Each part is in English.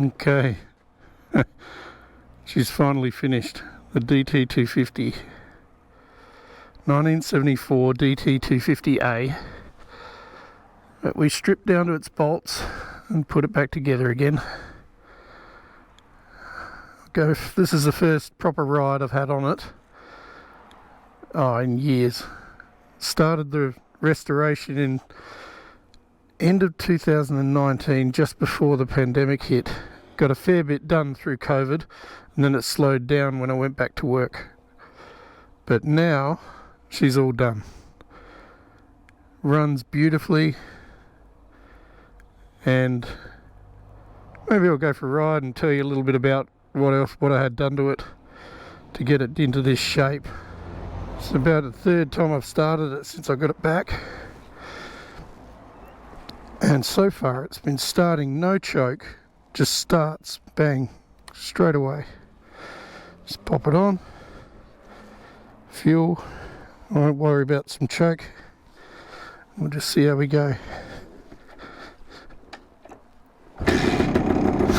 Okay, she's finally finished. The DT250, 1974 DT250A, that we stripped down to its bolts and put it back together again. This is the first proper ride I've had on it in years. Started the restoration in end of 2019, just before the pandemic hit. Got a fair bit done through COVID, and then it slowed down when I went back to work. But now she's all done. Runs beautifully, and maybe I'll go for a ride and tell you a little bit about what I had done to it to get it into this shape. It's about the third time I've started it since I got it back, and so far it's been starting no choke, just starts bang straight away. Just pop it on, fuel, I won't worry about some choke, we'll just see how we go.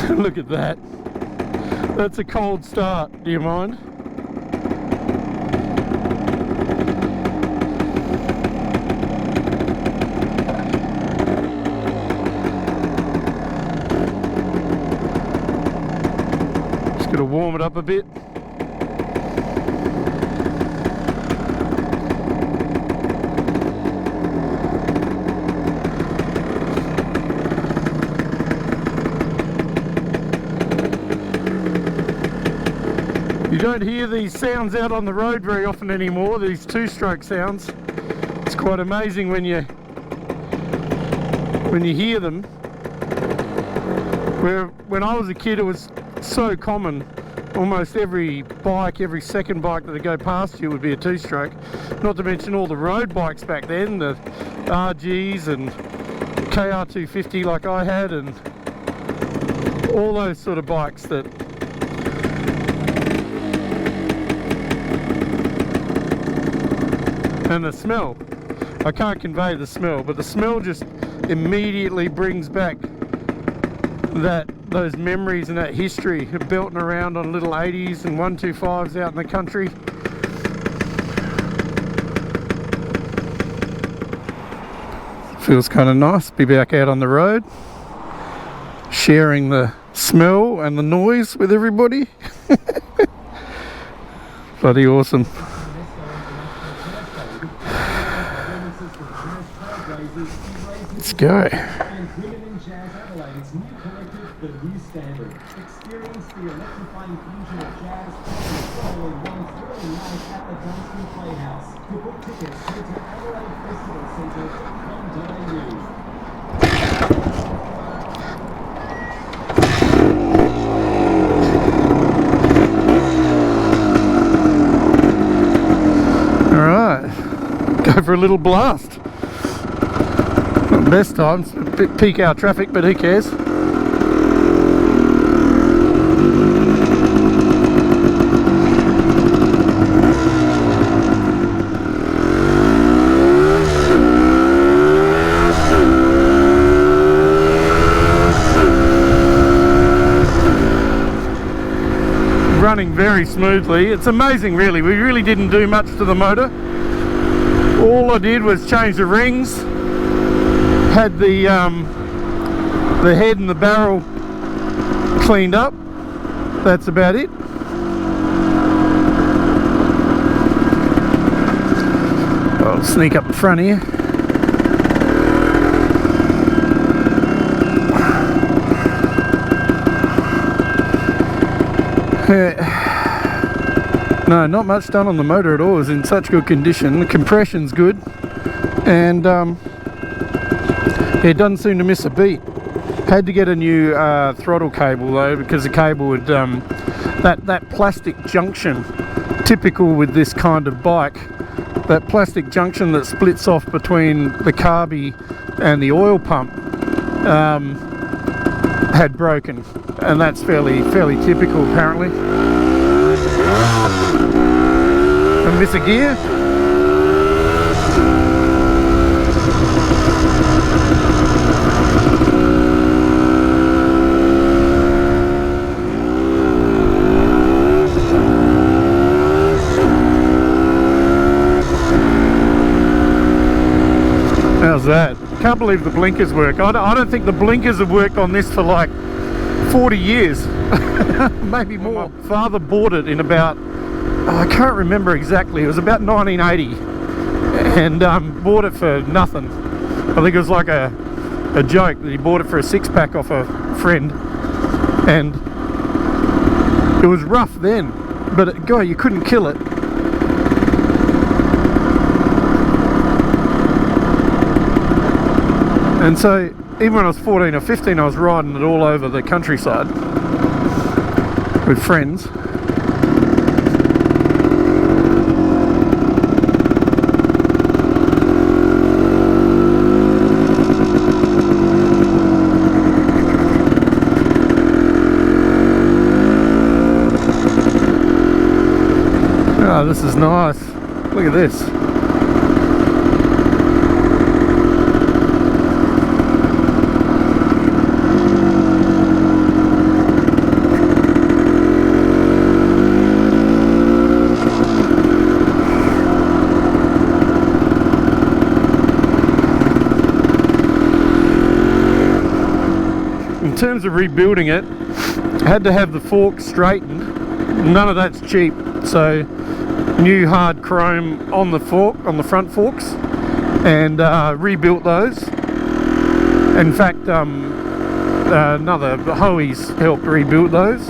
Look at that. That's a cold start, do you mind? Just gotta warm it up a bit. You don't hear these sounds out on the road very often anymore, these two-stroke sounds. It's quite amazing when you hear them. When I was a kid, it was so common. Almost every bike, every second bike that would go past you would be a two-stroke. Not to mention all the road bikes back then, the RGs and KR250 like I had, and all those sort of bikes that and the smell, I can't convey the smell, but the smell just immediately brings back those memories and that history of belting around on little 80s and 125s out in the country. Feels kind of nice to be back out on the road, sharing the smell and the noise with everybody. Bloody awesome. Let's go. Alright, go for a little blast. Not the best times, a bit peak hour traffic, but who cares? Running very smoothly. It's amazing, really. We really didn't do much to the motor. All I did was change the rings, had the head and the barrel cleaned up. That's about it. I'll sneak up the front here. No, not much done on the motor at all. It's in such good condition. The compression's good, and it doesn't seem to miss a beat. Had to get a new throttle cable though, because the cable would that plastic junction, typical with this kind of bike, that plastic junction that splits off between the carby and the oil pump had broken, and that's fairly typical apparently. And miss a gear. How's that? Can't believe the blinkers work. I don't think the blinkers have worked on this for like 40 years. Maybe more. My father bought it in about, I can't remember exactly, it was about 1980, and bought it for nothing. I think it was like a joke that he bought it for a six-pack off a friend, and it was rough then, but God, you couldn't kill it. And so even when I was 14 or 15, I was riding it all over the countryside with friends. Oh, this is nice. Look at this. In terms of rebuilding it, I had to have the forks straightened. None of that's cheap, so new hard chrome on the fork, on the front forks, and rebuilt those. In fact, another Hoey's helped rebuild those,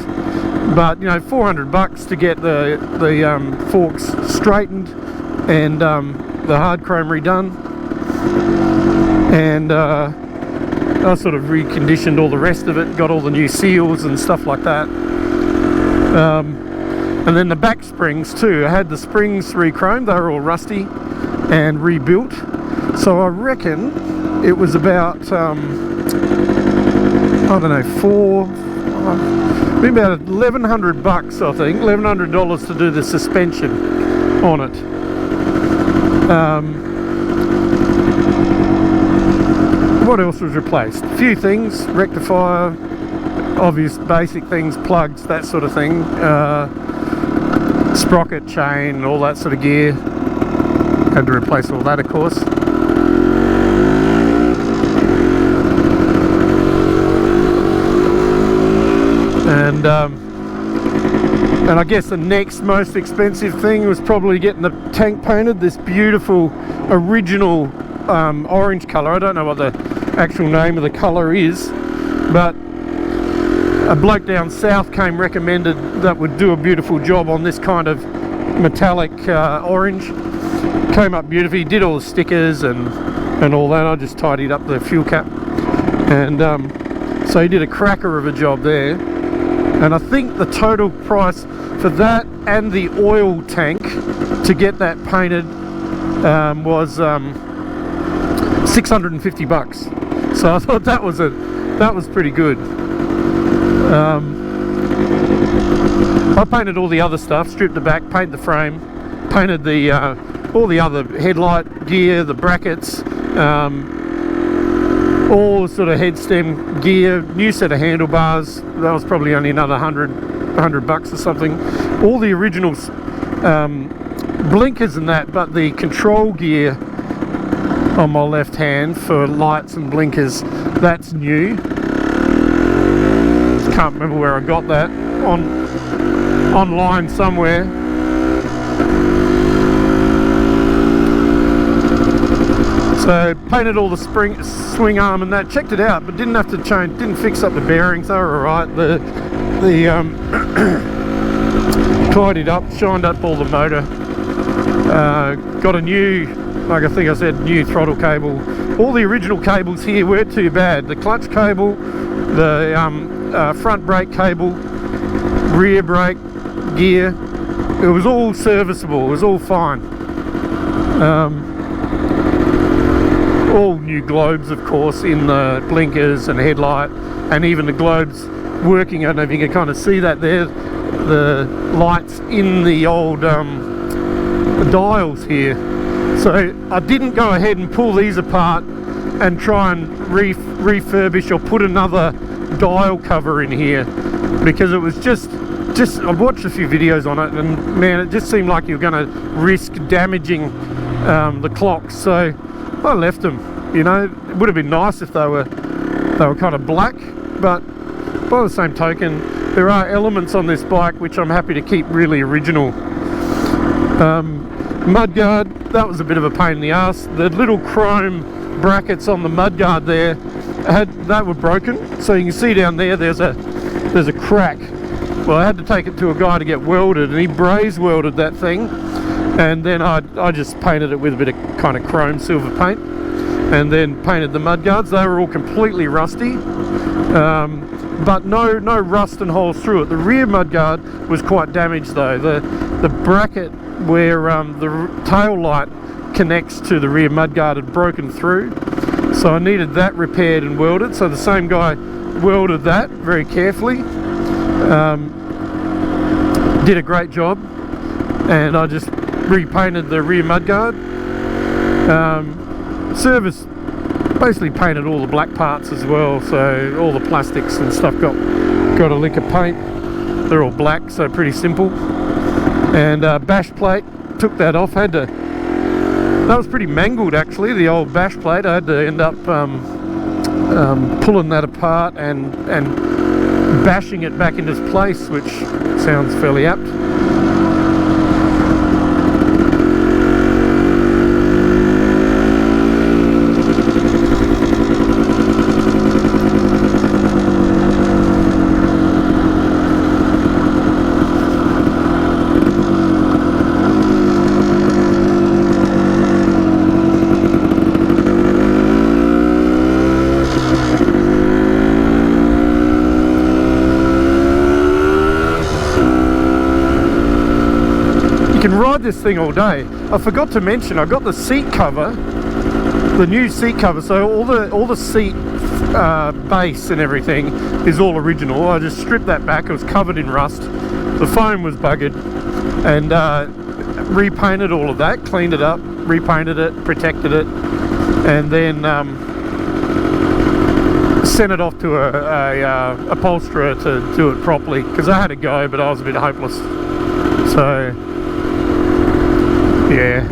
but you know, $400 to get the forks straightened and the hard chrome redone, and I sort of reconditioned all the rest of it, got all the new seals and stuff like that. And then the back springs too, I had the springs re-chromed, they were all rusty, and rebuilt. So I reckon it was about, I don't know, maybe about $1,100 I think, $1,100 to do the suspension on it. What else was replaced? A few things, rectifier, obvious basic things, plugs, that sort of thing, sprocket, chain, all that sort of gear. Had to replace all that, of course. And I guess the next most expensive thing was probably getting the tank painted, this beautiful original orange colour. I don't know what the actual name of the colour is, but a bloke down south recommended that would do a beautiful job on this kind of metallic orange. Came up beautifully, did all the stickers and all that. I just tidied up the fuel cap, and so he did a cracker of a job there. And I think the total price for that and the oil tank to get that painted was $650. So I thought that was pretty good. I painted all the other stuff, stripped the back, painted the frame, painted the all the other headlight gear, the brackets, all sort of head stem gear, new set of handlebars. That was probably only another $100 or something. All the original blinkers and that, but the control gear on my left hand for lights and blinkers, that's new. Can't remember where I got that, online somewhere. So painted all the swing arm and that, checked it out, but didn't have to change, didn't fix up the bearings, they were alright. The tidied up, shined up all the motor, got a new, like I think I said, new throttle cable. All the original cables here weren't too bad. The clutch cable, the front brake cable, rear brake gear, it was all serviceable, it was all fine. All new globes, of course, in the blinkers and headlight, and even the globes working. I don't know if you can kind of see that there, the lights in the old dials here. So I didn't go ahead and pull these apart and try and refurbish or put another dial cover in here, because it was just I've watched a few videos on it, and man, it just seemed like you were going to risk damaging the clocks, so I left them. you know. It would have been nice if they were kind of black, but by the same token, there are elements on this bike which I'm happy to keep really original. Mudguard, that was a bit of a pain in the ass. The little chrome brackets on the mudguard there that were broken, so you can see down there there's a crack. Well, I had to take it to a guy to get welded, and he braze welded that thing, and then I just painted it with a bit of kind of chrome silver paint, and then painted the mudguards. They were all completely rusty, but no rust and holes through it. The rear mudguard was quite damaged though. The bracket where the tail light connects to the rear mudguard had broken through, so I needed that repaired and welded. So the same guy welded that very carefully, did a great job, and I just repainted the rear mudguard. Service basically painted all the black parts as well, so all the plastics and stuff got a lick of paint. They're all black, so pretty simple. And bash plate, took that off. That was pretty mangled actually, the old bash plate. I had to end up pulling that apart and bashing it back into its place, which sounds fairly apt. You can ride this thing all day. I forgot to mention, I got the seat cover, the new seat cover, so all the seat base and everything is all original. I just stripped that back. It was covered in rust. The foam was buggered, and repainted all of that, cleaned it up, repainted it, protected it, and then sent it off to a upholsterer to do it properly, because I had to go, but I was a bit hopeless. So yeah.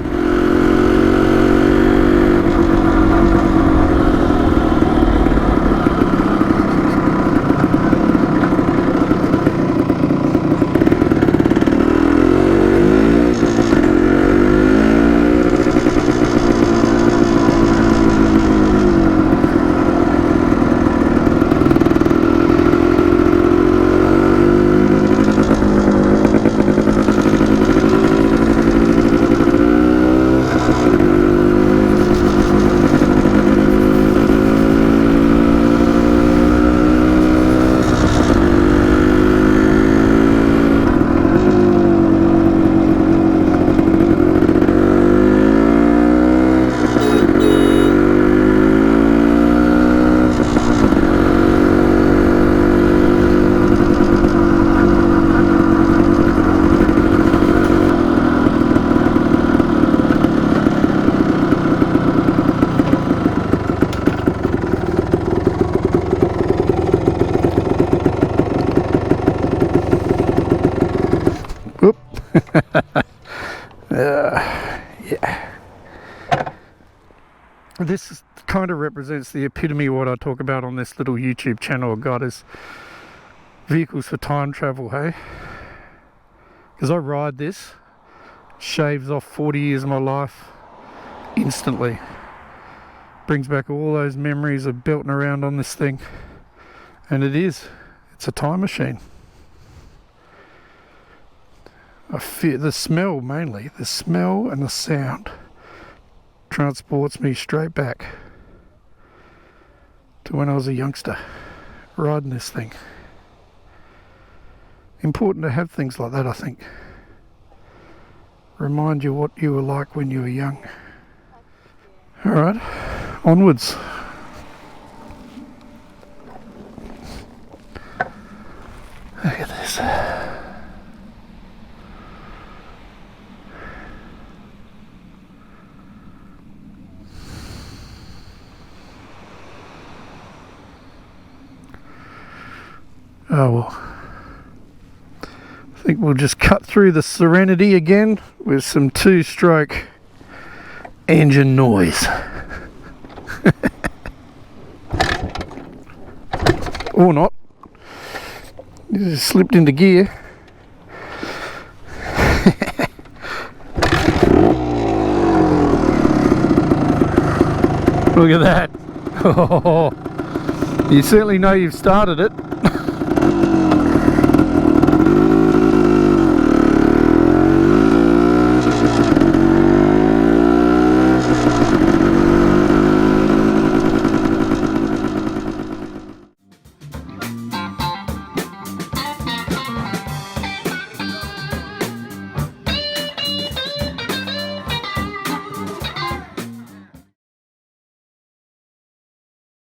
Yeah. This kind of represents the epitome of what I talk about on this little YouTube channel I've got, is vehicles for time travel, hey? Because I ride this, shaves off 40 years of my life instantly. Brings back all those memories of belting around on this thing. And it's a time machine. I feel the smell, mainly the smell and the sound transports me straight back to when I was a youngster riding this thing. Important to have things like that, I think. Remind you what you were like when you were young. Alright, onwards. Look at this. Oh well, I think we'll just cut through the Serenity again with some two-stroke engine noise. Or not. It just slipped into gear. Look at that. Oh, you certainly know you've started it.